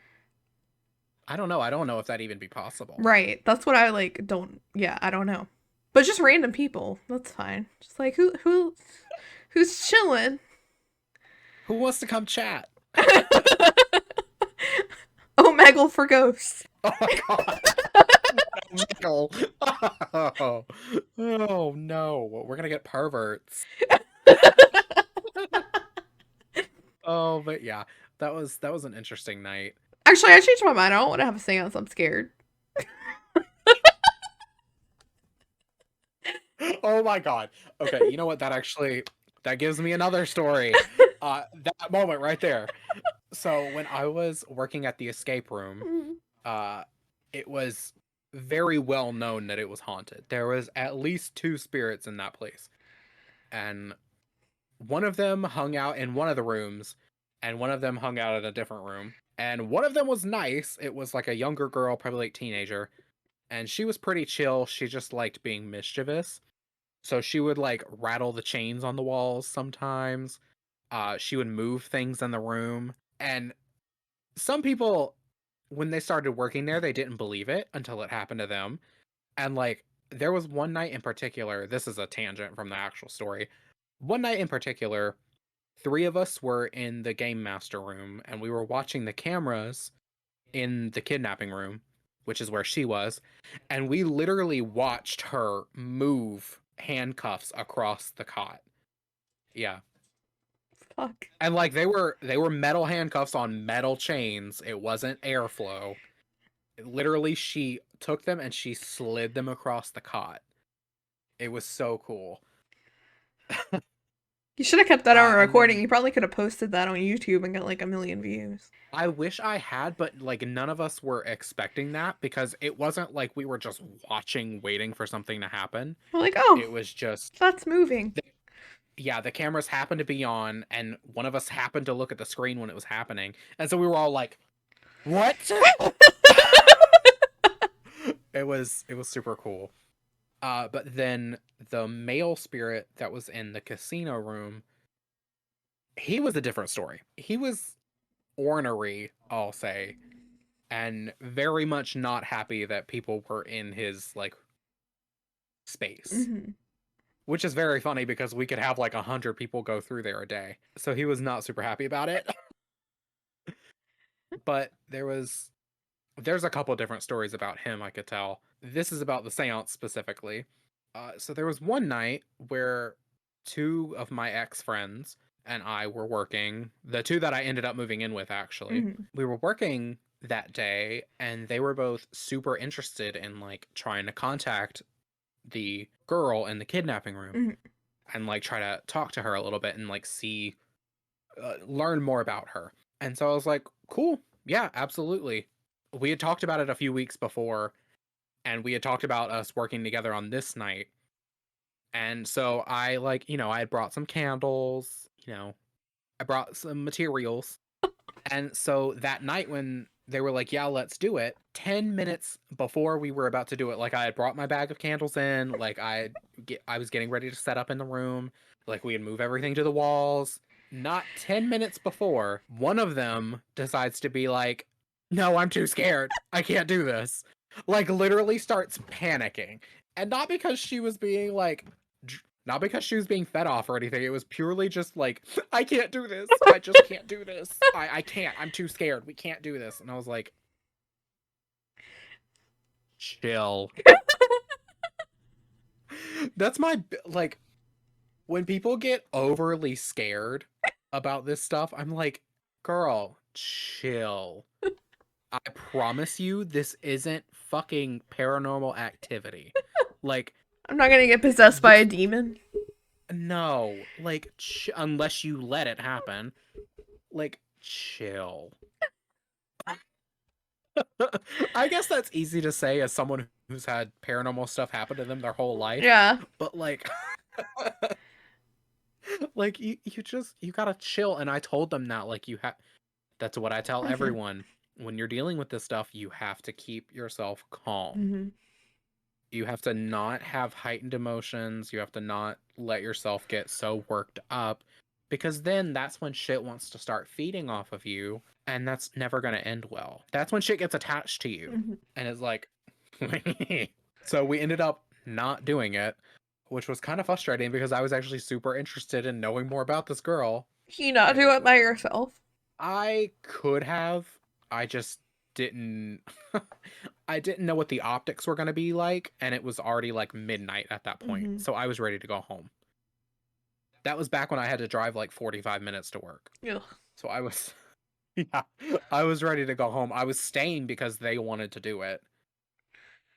I don't know. I don't know if that even be possible. Right. That's what I like don't yeah, I don't know. But just random people. That's fine. Just like who's chilling? Who wants to come chat? Okay, Omegle for ghosts. Oh my god. Michael. Oh. Oh no. We're gonna get perverts. Oh, but yeah. That was an interesting night. Actually, I changed my mind. I don't want to have a seance. I'm scared. Oh my god. Okay, you know what? That gives me another story. That moment right there. So when I was working at the escape room, Mm. uh it was very well known that it was haunted. There was at least two spirits in that place. And one of them hung out in one of the rooms and one of them hung out in a different room. And one of them was nice. It was like a younger girl, probably like teenager, and she was pretty chill. She just liked being mischievous. So she would like rattle the chains on the walls sometimes. She would move things in the room. And some people, when they started working there, they didn't believe it until it happened to them. And like, there was one night in particular, this is a tangent from the actual story. One night in particular, three of us were in the game master room and we were watching the cameras in the kidnapping room, which is where she was, and we literally watched her move handcuffs across the cot. Yeah. Fuck. And like they were metal handcuffs on metal chains. It wasn't airflow. Literally she took them and she slid them across the cot. It was so cool. You should have kept that on a And recording. then You probably could have posted that on YouTube and got like 1 million views. I wish I had, but like none of us were expecting that because it wasn't like we were just watching, waiting for something to happen. We're like, oh, It was just, that's moving. yeah, the cameras happened to be on, and one of us happened to look at the screen when it was happening, and so we were all like, "What?" It was super cool. But then the male spirit that was in the casino room, he was a different story. He was ornery, I'll say, and very much not happy that people were in his like space. Hmm. Which is very funny because we could have like 100 people go through there a day. So he was not super happy about it. But there's a couple different stories about him I could tell. This is about the seance specifically. So there was one night where two of my ex friends and I were working, the two that I ended up moving in with actually. Hmm. We were working that day and they were both super interested in like trying to contact the girl in the kidnapping room Hmm. and like try to talk to her a little bit and like see, learn more about her. And so I was like, cool, yeah, absolutely. We had talked about it a few weeks before, and we had talked about us working together on this night. And so I like, I had brought some candles, I brought some materials. And so that night when they were like, yeah, let's do it, 10 minutes before we were about to do it, like I had brought my bag of candles in, like I was getting ready to set up in the room, like we had move everything to the walls. Not 10 minutes before, one of them decides to be like, no, I'm too scared. I can't do this. Like literally starts panicking. And not because she was being like not because she was being fed off or anything. It was purely just like, I can't do this. I just can't do this. I can't. I'm too scared. We can't do this. And I was like, chill. That's like, when people get overly scared about this stuff, I'm like, girl, chill. I promise you, this isn't fucking paranormal activity. Like, I'm not gonna get possessed by a this, demon. no, like, unless you let it happen, like, chill. I guess that's easy to say as someone who's had paranormal stuff happen to them their whole life, Yeah. but like like you gotta chill. And I told them that like you have that's what I tell Hmm. everyone. When you're dealing with this stuff, you have to keep yourself calm. Hmm. You have to not have heightened emotions. You have to not let yourself get so worked up because then that's when shit wants to start feeding off of you and that's never going to end well. That's when shit gets attached to you Hmm. and it's like so we ended up not doing it, which was kind of frustrating because I was actually super interested in knowing more about this girl. Can you not It do is it by whatever. yourself? I could have. I just didn't I didn't know what the optics were going to be like, and it was already like midnight at that point. Mm-hmm. So I was ready to go home. That was back when I had to drive like 45 minutes to work. Ugh. So I was yeah, I was ready to go home. I was staying because they wanted to do it.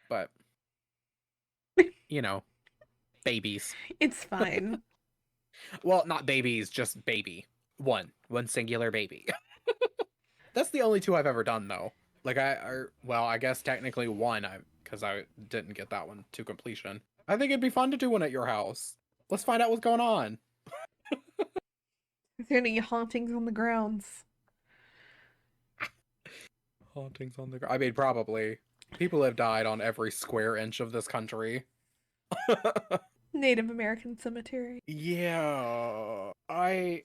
But, you know, babies. It's fine. Well, not babies, just baby. One singular baby. That's the only two I've ever done though. Like well, I guess technically one because I didn't get that one to completion. I think it'd be fun to do one at your house. Let's find out what's going on. Is there any hauntings on the grounds? Hauntings on the I mean, probably. People have died on every square inch of this country. Native American cemetery. Yeah, I.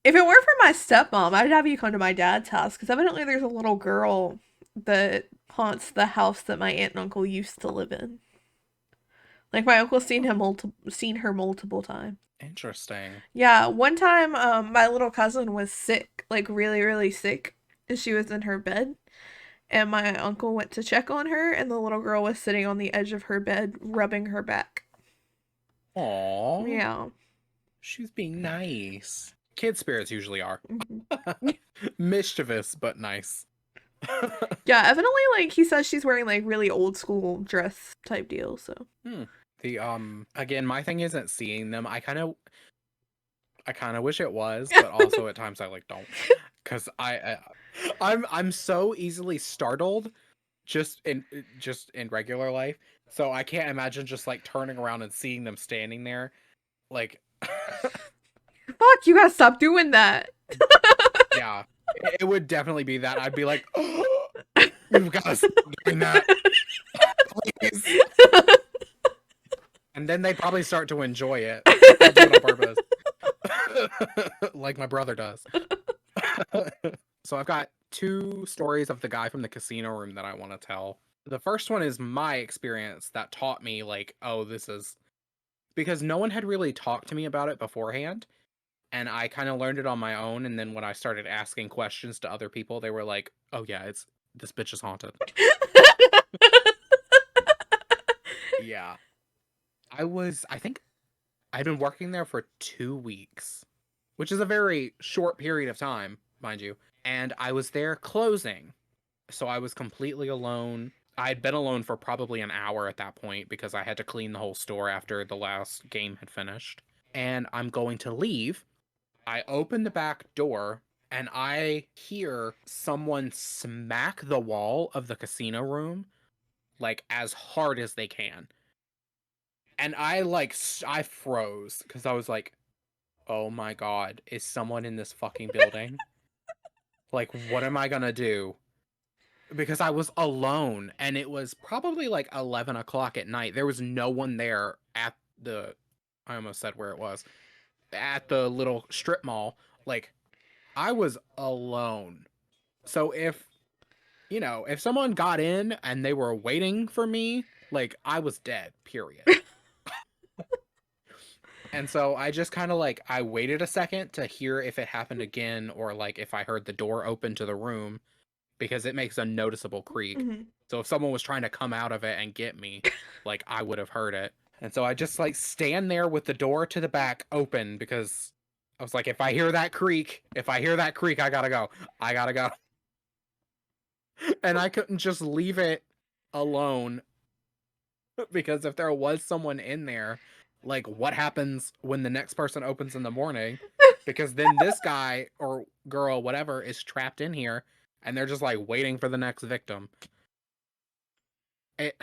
If it weren't for my stepmom, I'd have you come to my dad's house because evidently there's a little girl that haunts the house that my aunt and uncle used to live in. Like my uncle's seen her multiple times. Interesting. Yeah, one time my little cousin was sick, like really really sick, and she was in her bed and my uncle went to check on her and the little girl was sitting on the edge of her bed rubbing her back. Aww, Yeah. she's being nice. Kid spirits usually are Mhm. mischievous but nice. Yeah, evidently like he says she's wearing like really old school dress type deal, so. Hmm. The again, my thing isn't seeing them. I kind of wish it was, but also at times I like don't, because I'm so easily startled just in regular life. So I can't imagine just like turning around and seeing them standing there, like Fuck, you gotta stop doing that. yeah, it would definitely be that. I'd be like, oh, you've got to stop doing that, please. And then they'd probably start to enjoy it. They'll do it on purpose, like my brother does. So I've got two stories of the guy from the casino room that I want to tell. The first one is my experience that taught me, like, oh, this is because no one had really talked to me about it beforehand. And I kind of learned it on my own. And then when I started asking questions to other people, they were like, oh, yeah, it's this bitch is haunted. Yeah. I think I'd been working there for 2 weeks, which is a very short period of time, mind you. And I was there closing. So I was completely alone. I'd been alone for probably an hour at that point because I had to clean the whole store after the last game had finished. And I'm going to leave. I open the back door and I hear someone smack the wall of the casino room like as hard as they can. And I froze because I was like, oh my God, is someone in this fucking building? Like, what am I gonna do? Because I was alone and it was probably like 11 o'clock at night. There was no one there at the, I almost said where it was, at the little strip mall. Like, I was alone. So if someone got in and they were waiting for me, like, I was dead, period. And so I just kind of like, I waited a second to hear if it happened again or like if I heard the door open to the room because it makes a noticeable creak. Mhm. So if someone was trying to come out of it and get me, like I would have heard it. And so I just like stand there with the door to the back open because I was like, if I hear that creak, I gotta go. I gotta go. And I couldn't just leave it alone because if there was someone in there, like what happens when the next person opens in the morning? Because then this guy or girl, whatever, is trapped in here and they're just like waiting for the next victim. It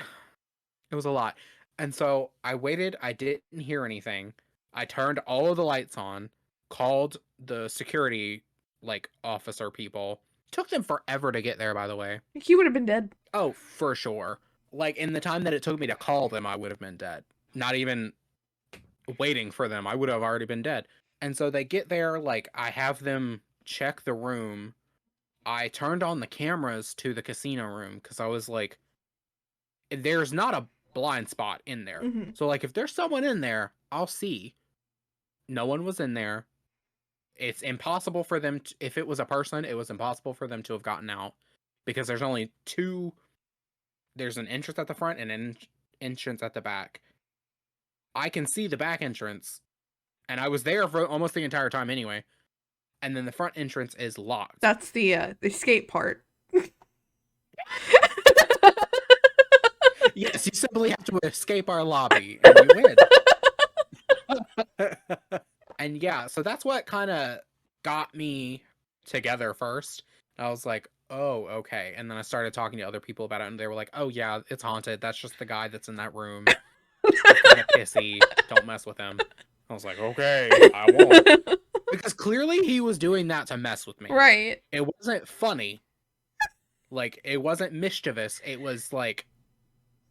it was a lot. And so I waited, I didn't hear anything. I turned all of the lights on, called the security like officer people. Took them forever to get there, by the way. He would have been dead. Oh, for sure. Like in the time that it took me to call them, I would have been dead. Not even waiting for them. I would have already been dead. And so they get there, like I have them check the room. I turned on the cameras to the casino room because I was like, there's not a blind spot in there. Hmm. So like if there's someone in there, I'll see. No one was in there. it's impossible for them to, if it was a person, it was impossible for them to have gotten out because there's only two. There's an entrance at the front and an entrance at the back. I can see the back entrance, and I was there for almost the entire time anyway. And then the front entrance is locked. That's the escape part. Yes, you simply have to escape our lobby, and you win. And yeah, so that's what kind of got me together first. I was like, oh, okay. And then I started talking to other people about it, and they were like, oh, yeah, it's haunted. That's just the guy that's in that room. He's kind of pissy. Don't mess with him. I was like, okay, I won't. Because clearly he was doing that to mess with me. Right. It wasn't funny. Like, it wasn't mischievous. It was like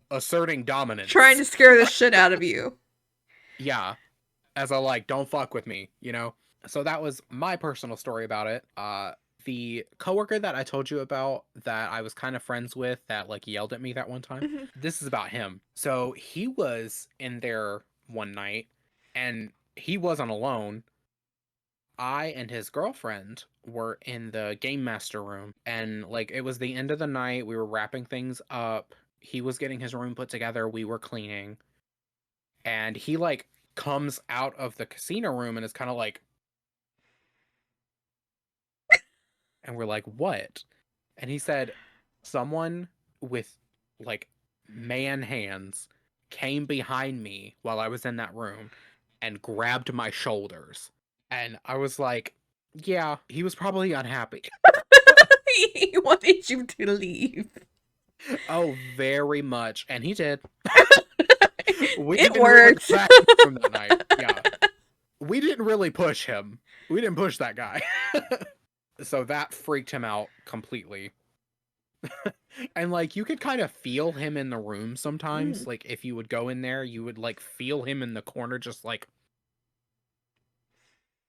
asserting Trying dominance. to scare the shit out of you. Yeah. As a like, don't fuck with me, you know? So that was my personal story about it. The coworker that I told you about that I was kind of friends with that like yelled at me that one time. Mhm. This is about him. So he was in there one night and he wasn't alone. I and his girlfriend were in the game master room and like it was the end of the night. We were wrapping things up. He was getting his room put together. We were cleaning. And he like comes out of the casino room and is kind of like, and we're like, what? And he said, someone with like man hands came behind me while I was in that room and grabbed my shoulders. And I was like, yeah, he was probably unhappy. He wanted you to leave. Oh, very much. And he did. We It didn't really go worked. back in the room that night. Yeah. We didn't really push him. We didn't push that guy. So that freaked him out completely. And like you could kind of feel him in the room sometimes. Mm. Like if you would go in there, you would like feel him in the corner just like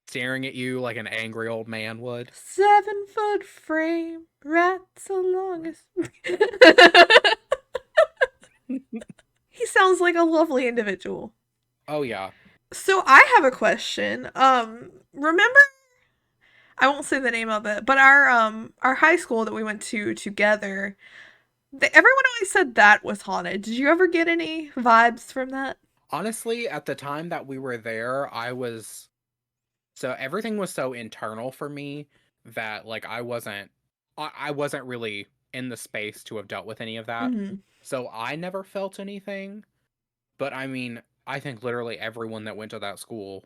staring at you like an angry old man would. 7 foot frame, right so long as. He sounds like a lovely individual. Oh yeah. So I have a question. Remember, I won't say the name of it, but our high school that we went to together, everyone always said that was haunted. Did you ever get any vibes from that? Honestly, at the time that we were there, I was so everything was so internal for me that like I wasn't really in the space to have dealt with any of that. Hmm. So I never felt anything. But I mean, I think literally everyone that went to that school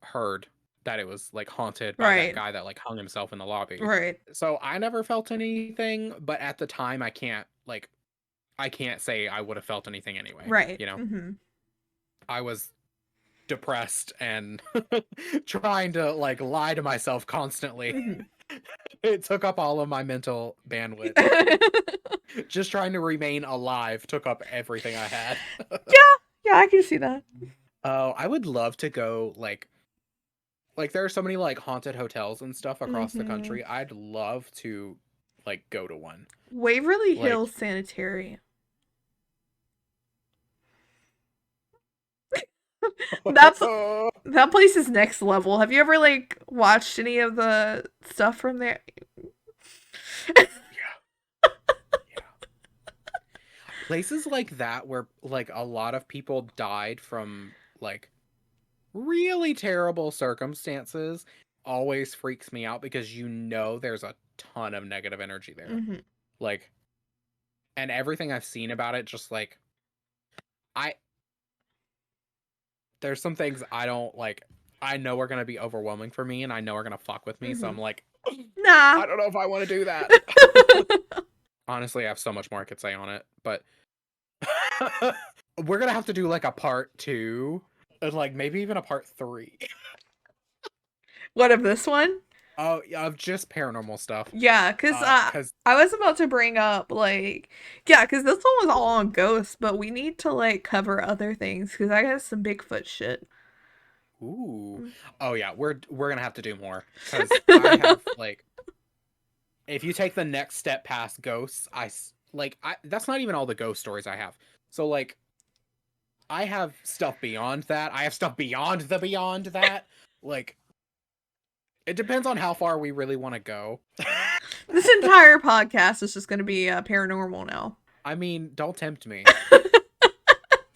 heard that it was like haunted by that Right. guy that like hung himself in the lobby. Right. So I never felt anything, but at the time I can't say I would have felt anything anyway, Right. you know. Hmm. I was depressed and trying to like lie to myself constantly. Hmm. It took up all of my mental bandwidth. Yeah. Just trying to remain alive took up everything I had. Yeah, I can see that. Oh, I would love to go like there are so many like haunted hotels and stuff across the Hmm. country. I'd love to like go to one. Waverly Like Hills Sanitarium. That's yeah, that place is next level. Have you ever like watched any of the stuff from there? yeah. Places like that where like a lot of people died from like really terrible circumstances always freaks me out because you know there's a ton of negative energy there. Hmm. Like and everything I've seen about it just like I there's some things I don't like I know are going to be overwhelming for me and I know are going to fuck with me so Hmm. I'm like Nah. I don't know if I want to do that. Honestly, I have so much more I could say on it, but we're going to have to do like a part 2 and like maybe even a part 3. What of this one? Oh, yeah, of just paranormal stuff. Yeah, cause Cuz I was about to bring up like yeah, cause this one was all on ghosts, but we need to like cover other things cause I got some Bigfoot shit. ooh. Oh yeah, we're going to have to do more cuz I have like if you take the next step past ghosts, like I that's not even all the ghost stories I have. So like I have stuff beyond that. I have stuff beyond that. Like It depends on how far we really want to go. This entire podcast is just going to be paranormal now. I mean, don't tempt me.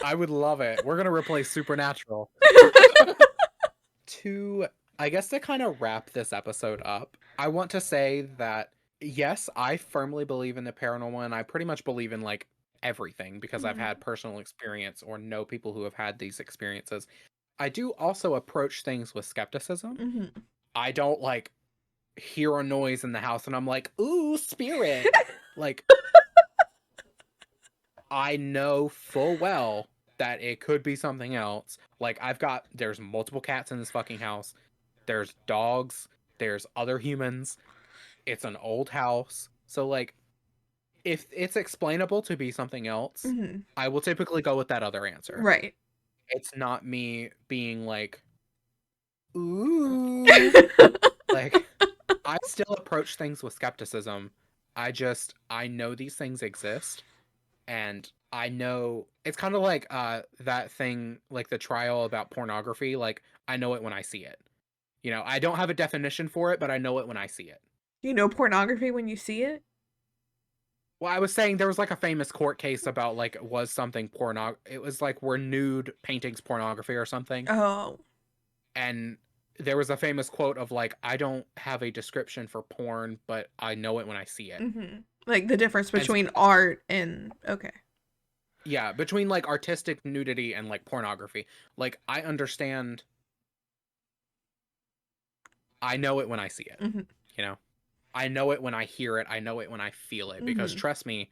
I would love it. We're gonna replace Supernatural. To, I guess, to kind of wrap this episode up, I want to say that yes, I firmly believe in the paranormal, and I pretty much believe in like everything because I've Mhm. had personal experience or know people who have had these experiences. I do also approach things with skepticism. Mhm. I don't like hear a noise in the house and I'm like, ooh, spirit. Like, I know full well that it could be something else. Like, there's multiple cats in this fucking house. There's dogs. There's other humans. It's an old house. So, like, if it's explainable to be something else, Mhm. I will typically go with that other answer. Right. It's not me being like, ooh. Like, I still approach things with skepticism. I know these things exist, and I know it's kind of like that thing, like the trial about pornography. Like, I know it when I see it. I don't have a definition for it, but I know it when I see it. You know pornography when you see it? Well, I was saying there was like a famous court case about like was something it was like were nude paintings pornography or something. Oh. And there was a famous quote of like, I don't have a description for porn, but I know it when I see it. Mhm. Like the difference And so, between art and okay. yeah, between like artistic nudity and like pornography, like I know it when I see it, Mhm. you know? I know it when I hear it, I know it when I feel it, because Mhm. trust me,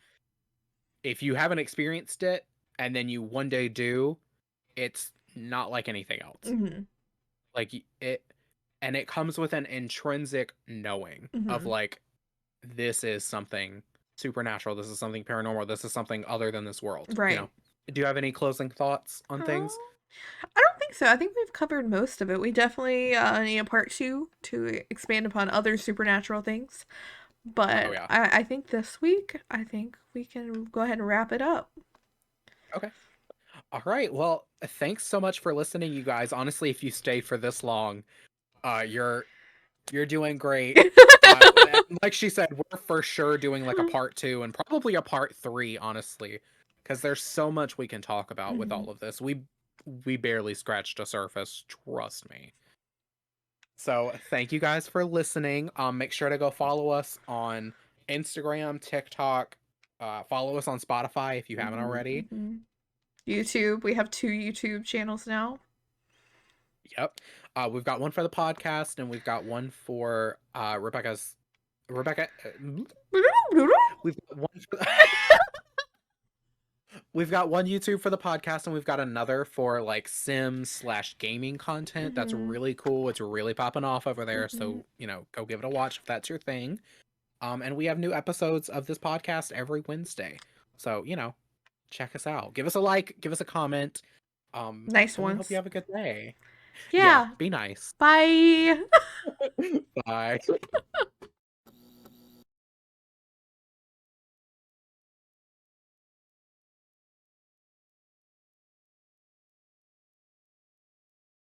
if you haven't experienced it and then you one day do, it's not like anything else. Mhm. Like it and it comes with an intrinsic knowing of Mhm. like this is something supernatural, this is something paranormal, this is something other than this world. Right. Do you have any closing thoughts on things? Oh, I don't think so. I think we've covered most of it. We definitely need a part two to expand upon other supernatural things. Oh But yeah. I think this week, I think we can go ahead and wrap it up. Okay. All right. Well, thanks so much for listening, you guys. Honestly, if you stay for this long, you're doing great. Like she said, we're for sure doing like a part two and probably a part three, honestly, because there's so much we can talk about with Mhm. all of this. We barely scratched the surface, trust me. So thank you guys for listening. Make sure to go follow us on Instagram, TikTok. Follow us on Spotify if you haven't Mhm. already. Mhm. YouTube. We have two YouTube channels now. Yep. We've got one for the podcast, and we've got one for Rebecca. We've got one for, we've got one YouTube for the podcast, and we've got another for like Sims/gaming content. That's Mhm. really cool. It's really popping off over there. Mhm. So go give it a watch if that's your thing. And we have new episodes of this podcast every Wednesday. So check us out. Give us a like. Give us a comment. Nice And we hope you ones. have a good day. Yeah. Yeah. Be nice. Bye. Bye.